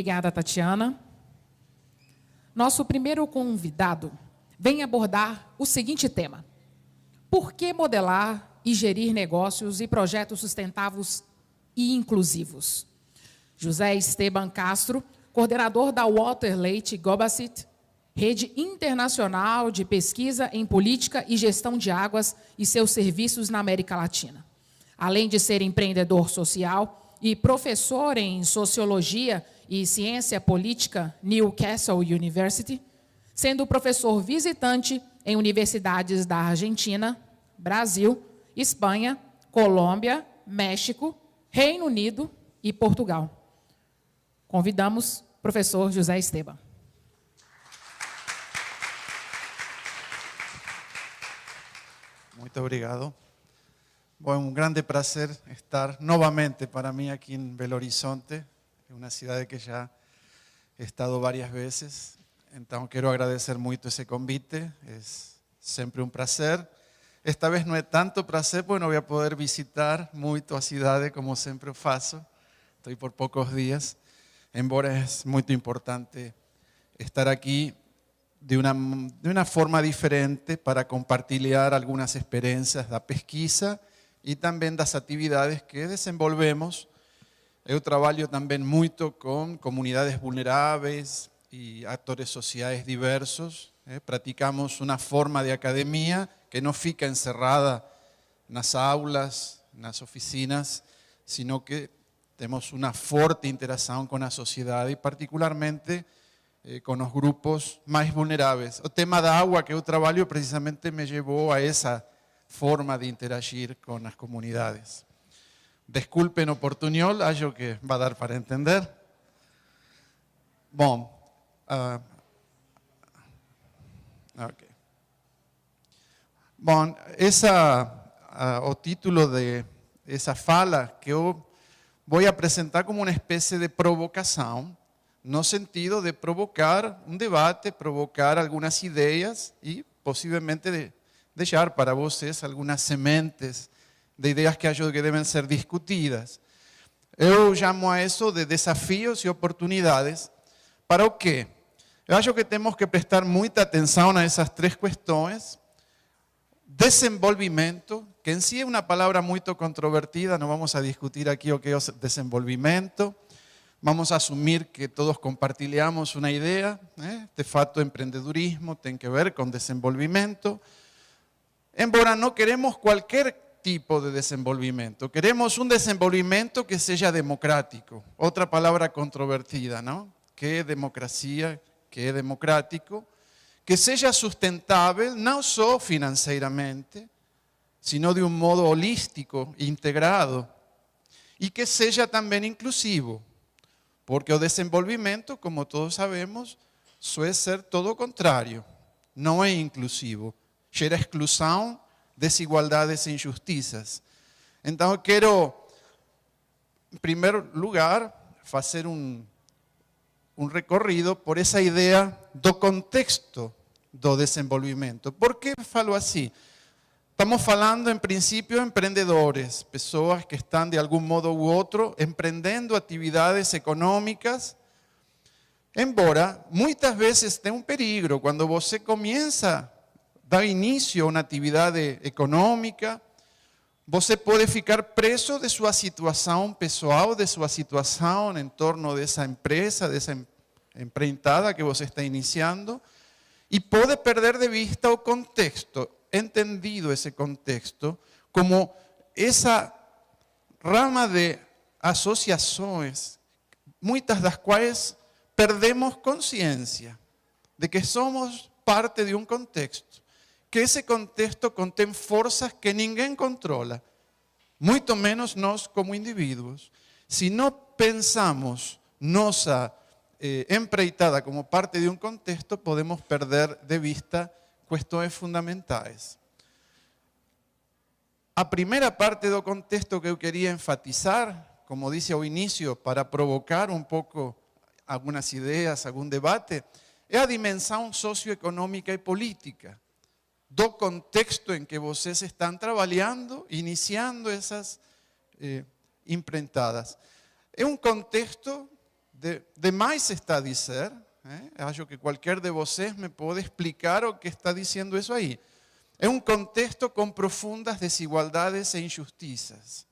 Obrigada, Tatiana. Nosso primeiro convidado vem abordar o seguinte tema: por que modelar e gerir negócios e projetos sustentáveis e inclusivos? José Esteban Castro, coordenador da Waterlate Gobacit, rede internacional de pesquisa em política e gestão de águas e seus serviços na América Latina. Além de ser empreendedor social e professor em Sociologia e Ciência Política, Newcastle University, sendo professor visitante em universidades da Argentina, Brasil, Espanha, Colômbia, México, Reino Unido e Portugal. Convidamos o professor José Esteban. Muito obrigado. Bom, é um grande prazer estar novamente para mim aqui em Belo Horizonte, uma cidade que já he estado várias vezes. Então, quero agradecer muito esse convite, é sempre um prazer. Esta vez não é tanto prazer, porque não vou poder visitar muito a cidade como sempre faço. Estou por poucos dias, embora é muito importante estar aqui de uma forma diferente para compartilhar algumas experiências da pesquisa e também das atividades que desenvolvemos. Eu trabalho também muito com comunidades vulneráveis e atores sociais diversos. Praticamos uma forma de academia que não fica encerrada nas aulas, nas oficinas, sino que temos uma forte interação com a sociedade e particularmente com os grupos mais vulneráveis. O tema da água que eu trabalho precisamente me levou a essa forma de interagir com as comunidades. Desculpen o portunhol, acho que vai dar para entender. Bom, okay. Bom, o título de essa fala que eu vou apresentar como uma espécie de provocação, no sentido de provocar um debate, provocar algumas ideias e possivelmente deixar para vocês algumas sementes de ideias que acho que devem ser discutidas. Eu chamo a isso de desafios e oportunidades. Para o quê? Eu acho que temos que prestar muita atenção nessas três questões. Desenvolvimento, que em si é uma palavra muito controvertida, não vamos a discutir aqui o que é o desenvolvimento. Vamos a assumir que todos compartilhamos uma ideia. De fato, empreendedorismo tem que ver com desenvolvimento. Embora não queremos qualquer tipo de desenvolvimento, queremos um desenvolvimento que seja democrático. Outra palavra controvertida, não? Que é democracia, que é democrático, que seja sustentável, não só financeiramente, sino de um modo holístico, integrado, e que seja também inclusivo. Porque o desenvolvimento, como todos sabemos, suele ser todo o contrário. Não é inclusivo. Gera exclusão, desigualdades e injustiças. Então, eu quero, em primeiro lugar, fazer um recorrido por essa ideia do contexto do desenvolvimento. Por que falo assim? Estamos falando, em princípio, de empreendedores, pessoas que estão, de algum modo u outro, empreendendo atividades econômicas, embora muitas vezes tem um perigo. Quando você começa, dá início a uma atividade econômica, você pode ficar preso de sua situação pessoal, de sua situação em torno dessa empresa, dessa empreitada que você está iniciando, e pode perder de vista o contexto, entendido esse contexto como essa rama de associações, muitas das quais perdemos consciência de que somos parte de um contexto, que esse contexto contém forças que ninguém controla, muito menos nós como indivíduos. Se não pensamos nossa empreitada como parte de um contexto, podemos perder de vista questões fundamentais. A primeira parte do contexto que eu queria enfatizar, como disse ao início, para provocar um pouco algumas ideias, algum debate, é a dimensão socioeconômica e política do contexto em que vocês estão trabalhando, iniciando essas empreitadas. É um contexto demais está a dizer, acho que qualquer de vocês me pode explicar o que está dizendo isso aí. É um contexto com profundas desigualdades e injustiças,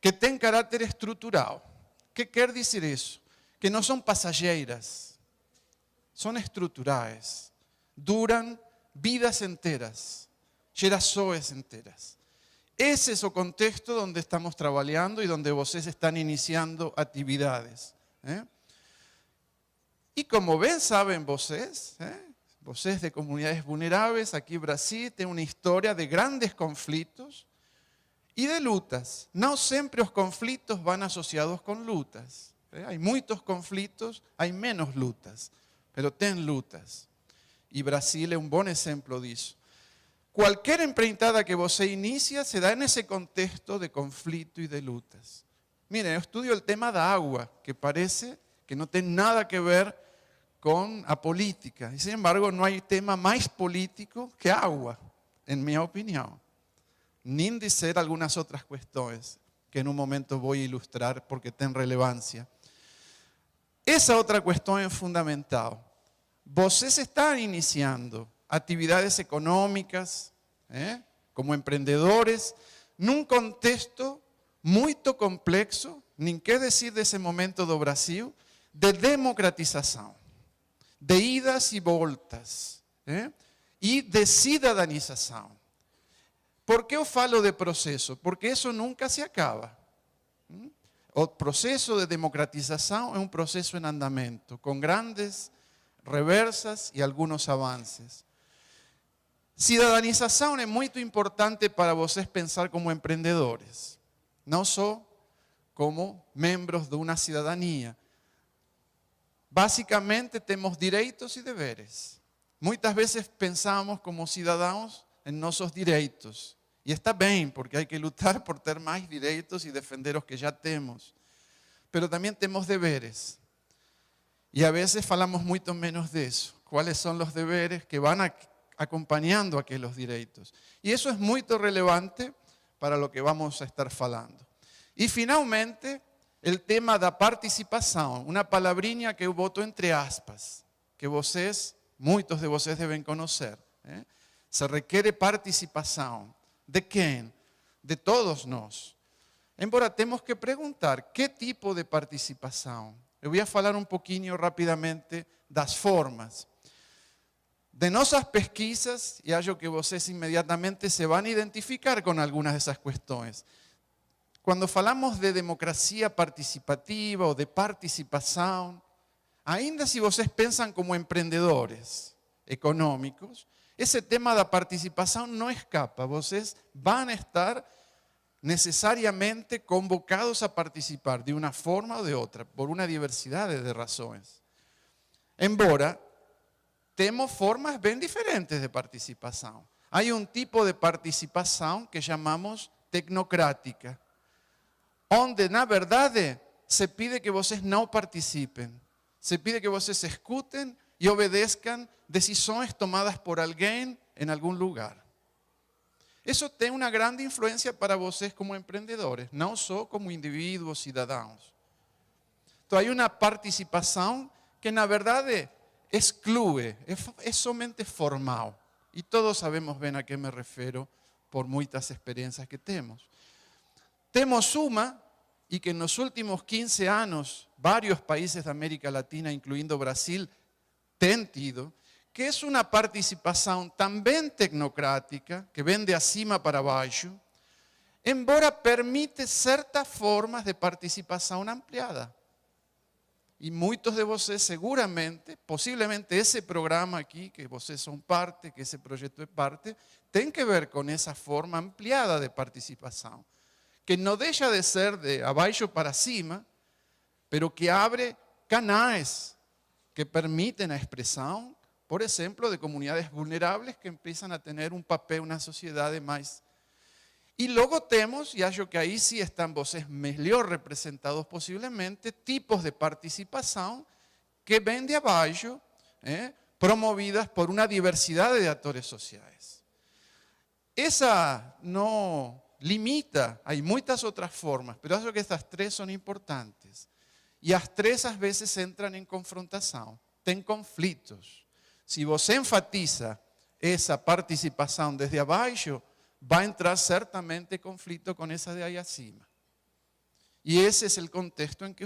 que tem caráter estrutural. O que quer dizer isso? Que não são passageiras, são estruturais, duram vidas inteiras, gerações inteiras. Esse é o contexto onde estamos trabalhando e onde vocês estão iniciando atividades. E como bem sabem vocês, vocês de comunidades vulneráveis, aqui no Brasil tem uma história de grandes conflitos e de lutas. Não sempre os conflitos vão associados com lutas. Há muitos conflitos, há menos lutas, mas tem lutas. E Brasil é um bom exemplo disso. Qualquer empreitada que você inicia se dá nesse contexto de conflito e de lutas. Miren, eu estudio o tema da água, que parece que não tem nada que ver com a política. E, sin embargo, não há tema mais político que a água, em minha opinião. Nem dizer algumas outras questões, que em um momento vou ilustrar porque tem relevância. Essa outra questão é fundamental. Vocês estão iniciando atividades econômicas, como empreendedores, num contexto muito complexo, nem quer dizer desse momento do Brasil, de democratização, de idas e voltas, e de cidadanização. Por que eu falo de processo? Porque isso nunca se acaba. O processo de democratização é um processo em andamento, com grandes reversas e alguns avanços. Cidadanização é muito importante para vocês pensar como empreendedores, não só como membros de uma cidadania. Basicamente temos direitos e deveres. Muitas vezes pensamos como cidadãos em nossos direitos. E está bem, porque há que lutar por ter mais direitos e defender os que já temos. Mas também temos deveres. E a vezes falamos muito menos disso. Quais são os deveres que vão acompanhando aqueles direitos? E isso é muito relevante para o que vamos a estar falando. E, finalmente, o tema da participação. Uma palavrinha que eu boto entre aspas, que vocês, muitos de vocês devem conhecer. Se requer participação. De quem? De todos nós. Embora temos que perguntar, que tipo de participação? Eu vou falar um pouquinho rapidamente das formas. De nossas pesquisas, e acho que vocês imediatamente se vão identificar com algumas dessas questões. Quando falamos de democracia participativa ou de participação, ainda se vocês pensam como empreendedores econômicos, esse tema da participação não escapa. Vocês vão estar necessariamente convocados a participar de uma forma ou de outra, por uma diversidade de razões. Embora temos formas bem diferentes de participação. Há um tipo de participação que chamamos tecnocrática, onde, na verdade, se pide que vocês não participem. Se pide que vocês escutem e obedeçam decisões tomadas por alguém em algum lugar. Isso tem uma grande influência para vocês como empreendedores, não só como indivíduos, cidadãos. Então, há uma participação que, na verdade, exclui, é somente formal. E todos sabemos bem a que me refiro por muitas experiências que temos. Temos uma, e que nos últimos 15 anos, vários países da América Latina, incluindo Brasil, têm tido, que é uma participação também tecnocrática, que vem de acima para baixo, embora permite certas formas de participação ampliada. E muitos de vocês, seguramente, possivelmente esse programa aqui, que vocês são parte, que esse projeto é parte, tem que ver com essa forma ampliada de participação, que não deixa de ser de abaixo para cima, pero que abre canais que permitem a expressão, por exemplo, de comunidades vulneráveis que começam a ter um papel na sociedade mais. E logo temos, e acho que aí sim estão vocês melhor representados possivelmente, tipos de participação que vêm de abaixo, promovidas por uma diversidade de atores sociais. Essa não limita, há muitas outras formas, mas acho que estas três são importantes. E as três, às vezes, entram em confrontação. Tem conflitos. Se você enfatiza essa participação desde abaixo, vai entrar certamente conflito com essa de aí acima. E esse é o contexto em que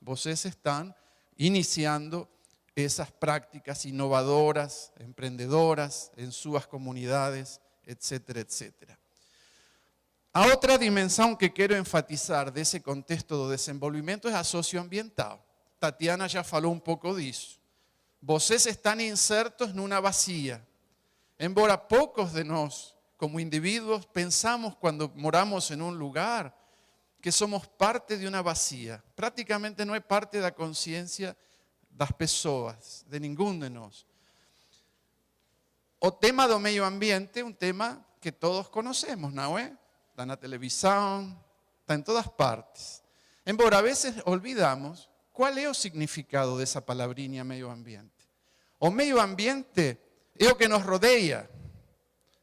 vocês estão iniciando essas práticas inovadoras, empreendedoras em suas comunidades, etc, etc. A outra dimensão que quero enfatizar desse contexto do desenvolvimento é a socioambiental. Tatiana já falou um pouco disso. Vocês estão insertos numa bacia. Embora poucos de nós, como indivíduos, pensamos quando moramos em um lugar que somos parte de uma bacia. Praticamente não é parte da consciência das pessoas, de nenhum de nós. O tema do meio ambiente é um tema que todos conhecemos, não é? Está na televisão, está em todas partes. Embora a vezes olvidamos qual é o significado dessa palavrinha meio ambiente. O meio ambiente é o que nos rodeia.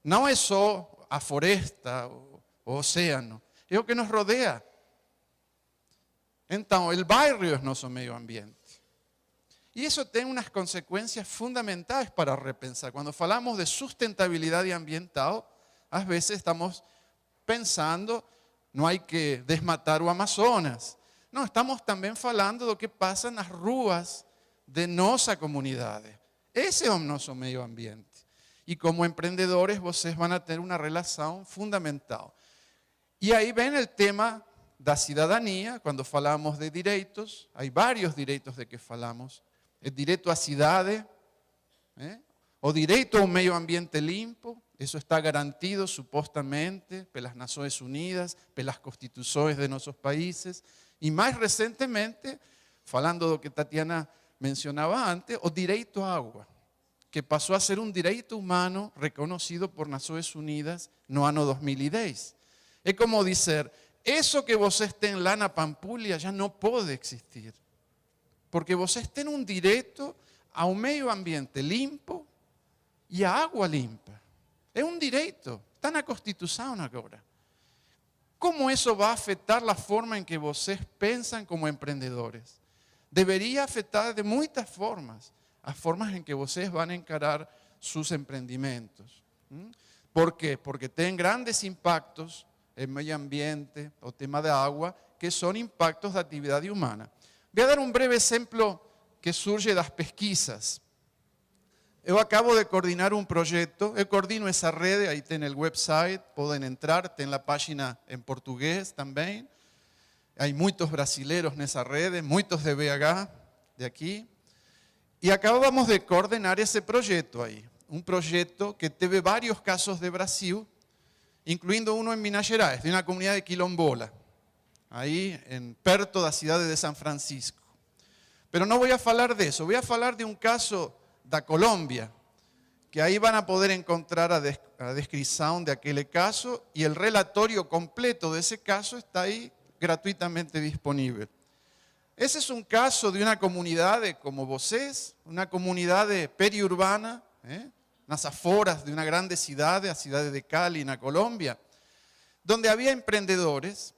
Não é só a floresta, o oceano. É o que nos rodeia. Então, o bairro é nosso meio ambiente. E isso tem umas consequências fundamentais para repensar. Quando falamos de sustentabilidade ambiental, às vezes estamos pensando, não há que desmatar o Amazonas. Não, estamos também falando do que passa nas ruas de nossa comunidade. Esse é o nosso meio ambiente. E como empreendedores, vocês vão ter uma relação fundamental. E aí vem o tema da cidadania, quando falamos de direitos, há vários direitos de que falamos. O direito à cidade, o direito ao meio ambiente limpo, isso está garantido supostamente pelas Nações Unidas, pelas constituições de nossos países. E mais recentemente, falando do que Tatiana mencionava antes, o direito à água, que passou a ser um direito humano reconhecido por Nações Unidas no ano 2010. É como dizer, isso que vocês têm lá na Pampulha já não pode existir. Porque vocês têm um direito ao meio ambiente limpo e à água limpa. É um direito, está na Constituição agora. Como isso vai afetar a forma em que vocês pensam como empreendedores? Deveria afetar de muitas formas, as formas em que vocês vão encarar seus empreendimentos. ¿Por quê? Porque tem grandes impactos en meio ambiente, o tema da água, que são impactos da atividade humana. Vou dar um breve exemplo que surge das pesquisas. Eu acabo de coordinar um projeto, eu coordino essa rede, aí tem o website, podem entrar, tem a página em português também. Há muitos brasileiros nessa rede, muitos de BH, de aqui. E acabamos de coordenar esse projeto aí. Um projeto que teve vários casos de Brasil, incluindo uno en Minas Gerais, de una comunidad de quilombola, ahí perto da cidade de San Francisco. Pero no voy a falar de eso, voy a falar de un caso da Colômbia, que ahí van a poder encontrar a descripción de aquel caso y el relatorio completo de ese caso está ahí gratuitamente disponible. Ese es un caso de una comunidad como vocês, una comunidad periurbana, nas aforas de uma grande cidade, a cidade de Cali, na Colômbia, donde havia empreendedores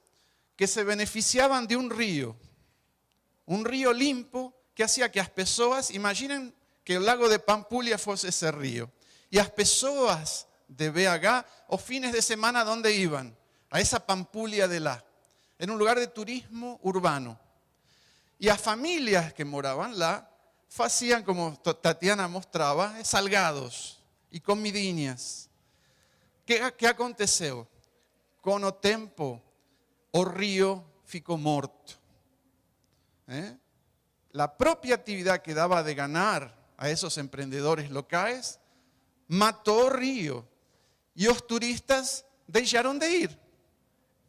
que se beneficiavam de um rio limpo que hacía que as pessoas, imaginem que o lago de Pampulha fosse esse rio, e as pessoas de BH, os fines de semana, ¿dónde iban? A essa Pampulha de lá, en un lugar de turismo urbano. E as famílias que moravam lá faziam, como Tatiana mostrava, salgados e comidinhas. Que aconteceu? Com o tempo, o rio ficou morto. A própria atividade que dava de ganhar a esses empreendedores locais matou o rio. E os turistas deixaram de ir,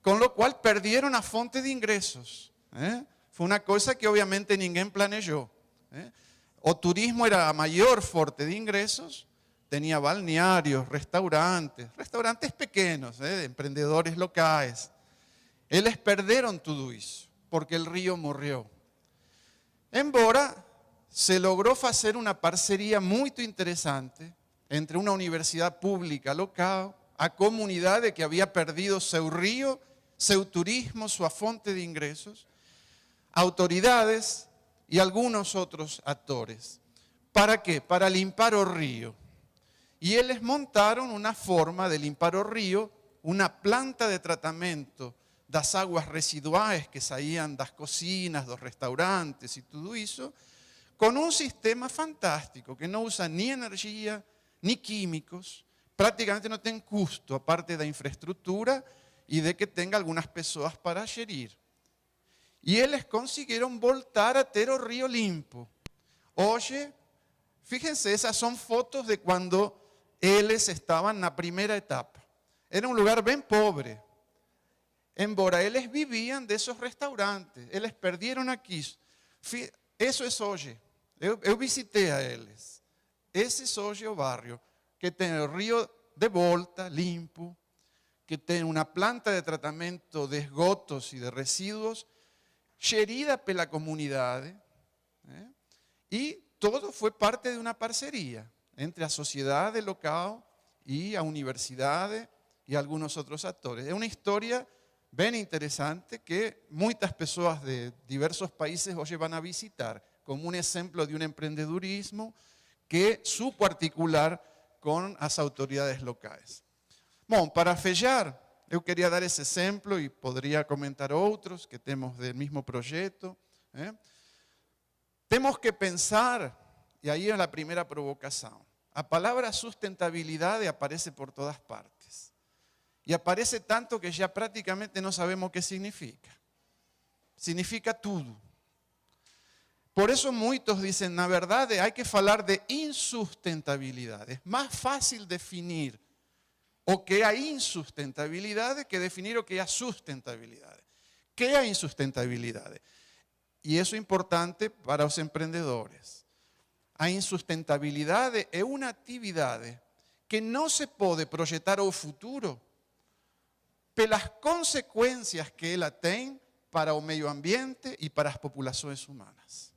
com o qual perderam a fonte de ingressos. Foi uma coisa que obviamente ninguém planejou. O turismo era a maior fonte de ingressos, tinha balneários, restaurantes pequenos, empreendedores locais. Eles perderam tudo isso, porque o rio morreu. Embora se logrou fazer uma parceria muito interessante entre uma universidade pública local, a comunidade que havia perdido seu rio, seu turismo, sua fonte de ingressos. autoridades y algunos otros actores. ¿Para qué? Para limpar o río. Y eles montaron una forma de limpar o río, una planta de tratamento das águas residuais que saían das cocinas, dos restaurantes y todo eso, con un sistema fantástico que no usa ni energía ni químicos, prácticamente no tiene custo, aparte da infraestructura y de que tenga algunas pessoas para gerir. Y eles conseguiram voltar a ter o río limpo. Hoje, fíjense, esas son fotos de cuando eles estaban na primeira etapa. Era un lugar bien pobre. Embora eles vivían de esos restaurantes, eles perderam aqui. Isso é hoje. Eu visitei a eles. Esse é hoje o barrio, que tem o rio de volta, limpo, que tem uma planta de tratamento de esgotos e de resíduos, gerida pela comunidade, e todo foi parte de uma parceria entre a sociedade local e a universidade e alguns outros atores. É uma história bem interessante que muitas pessoas de diversos países hoje vão a visitar, como um exemplo de um empreendedorismo que supo articular com as autoridades locais. Bom, para fechar, eu queria dar esse exemplo e poderia comentar outros que temos do mesmo projeto. Temos que pensar, e aí é a primeira provocação, a palavra sustentabilidade aparece por todas partes. E aparece tanto que já praticamente não sabemos o que significa. Significa tudo. Por isso muitos dizem, na verdade, há que falar de insustentabilidade. É mais fácil definir o que é a insustentabilidade que definir o que é a sustentabilidade. O que é a insustentabilidade? E isso é importante para os empreendedores. A insustentabilidade é uma atividade que não se pode projetar ao futuro pelas consequências que ela tem para o meio ambiente e para as populações humanas.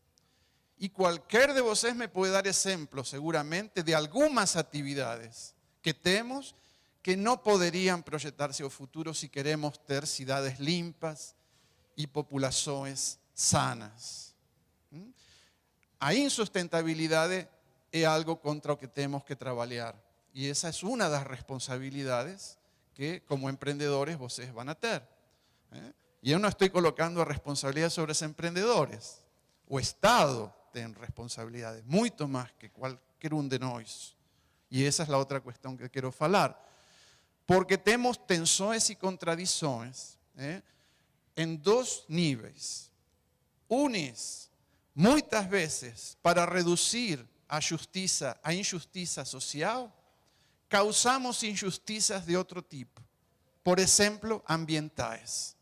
E qualquer de vocês me pode dar exemplos, seguramente, de algumas atividades que temos que não poderiam projetar-se ao futuro se queremos ter cidades limpas e populações sanas. A insustentabilidade é algo contra o que temos que trabalhar. E essa é uma das responsabilidades que, como empreendedores, vocês vão a ter. E eu não estou colocando a responsabilidade sobre os empreendedores. O Estado tem responsabilidades, muito mais que qualquer um de nós. E essa é a outra questão que quero falar. Porque temos tensões e contradições em dois níveis. Unes, muitas vezes, para reduzir a injustiça social, causamos injustiças de outro tipo. Por exemplo, ambientais.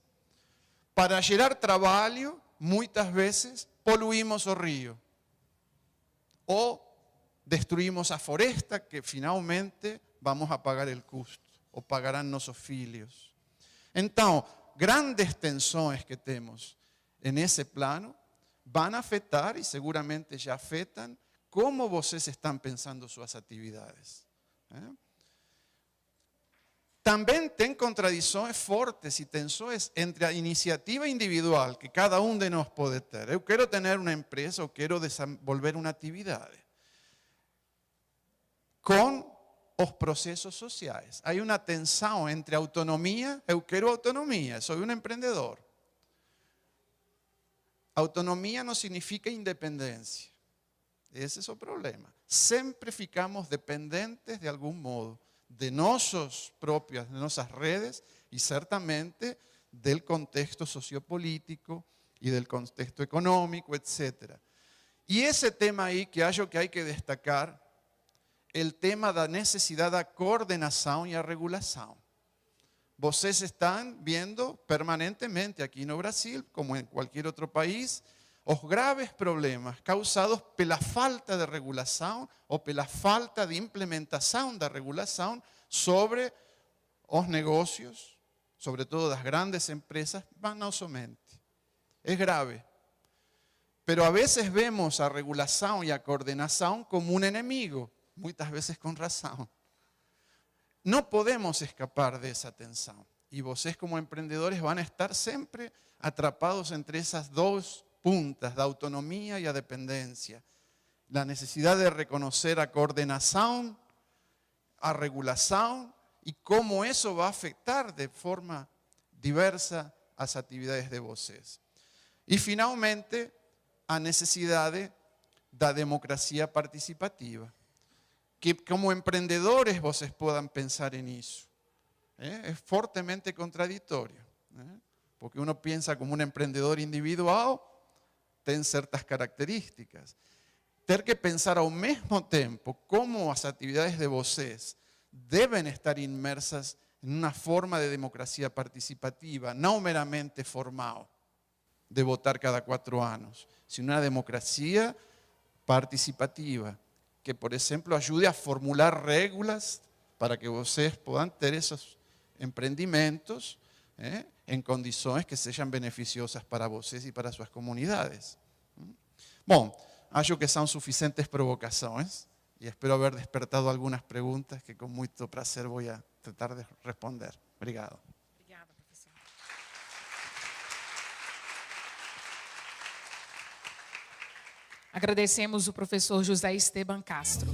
Para gerar trabalho, muitas vezes, poluímos o rio. Ou destruímos a floresta, que finalmente vamos a pagar o custo. Ou pagarão nossos filhos. Então, grandes tensões que temos nesse plano vão afetar, e seguramente já afetam, como vocês estão pensando suas atividades. Também tem contradições fortes e tensões entre a iniciativa individual que cada um de nós pode ter. Eu quero ter uma empresa, eu quero desenvolver uma atividade. Com os processos sociais. Há uma tensão entre autonomia, eu quero autonomia, sou um empreendedor. Autonomia não significa independência. Esse é o problema. Sempre ficamos dependentes de algum modo de nossas redes e certamente do contexto sociopolítico e do contexto econômico, etc. E esse tema aí que acho que há que destacar, o tema da necessidade da coordenação e a regulação. Vocês estão vendo permanentemente aqui no Brasil, como em qualquer outro país, os graves problemas causados pela falta de regulação ou pela falta de implementação da regulação sobre os negócios, sobretudo das grandes empresas, manosamente. É grave. Pero a vezes vemos a regulação e a coordenação como um inimigo, muitas vezes com razão. Não podemos escapar dessa tensão. y vocês como empreendedores van a estar siempre atrapados entre esas dos puntas, la autonomía y la dependencia. La necesidad de reconocer a coordenación, a regulación y cómo eso va a afectar de forma diversa as atividades de vocês. E, finalmente, a necessidade da democracia participativa. Que, como empreendedores, vocês possam pensar nisso. É fortemente contraditório. Porque uno pensa como um empreendedor individual, tem certas características. Ter que pensar ao mesmo tempo como as atividades de vocês devem estar inmersas en una forma de democracia participativa, no meramente formal, de votar cada 4 años, sino una democracia participativa, que, por ejemplo, ayude a formular reglas para que vocês puedan tener esos emprendimientos en condiciones que sean beneficiosas para vocês y para sus comunidades. Bom, acho que son suficientes provocaciones y espero haber despertado algunas preguntas que con mucho placer voy a tratar de responder. Obrigado. Obrigada, professor. Agradecemos o professor José Esteban Castro.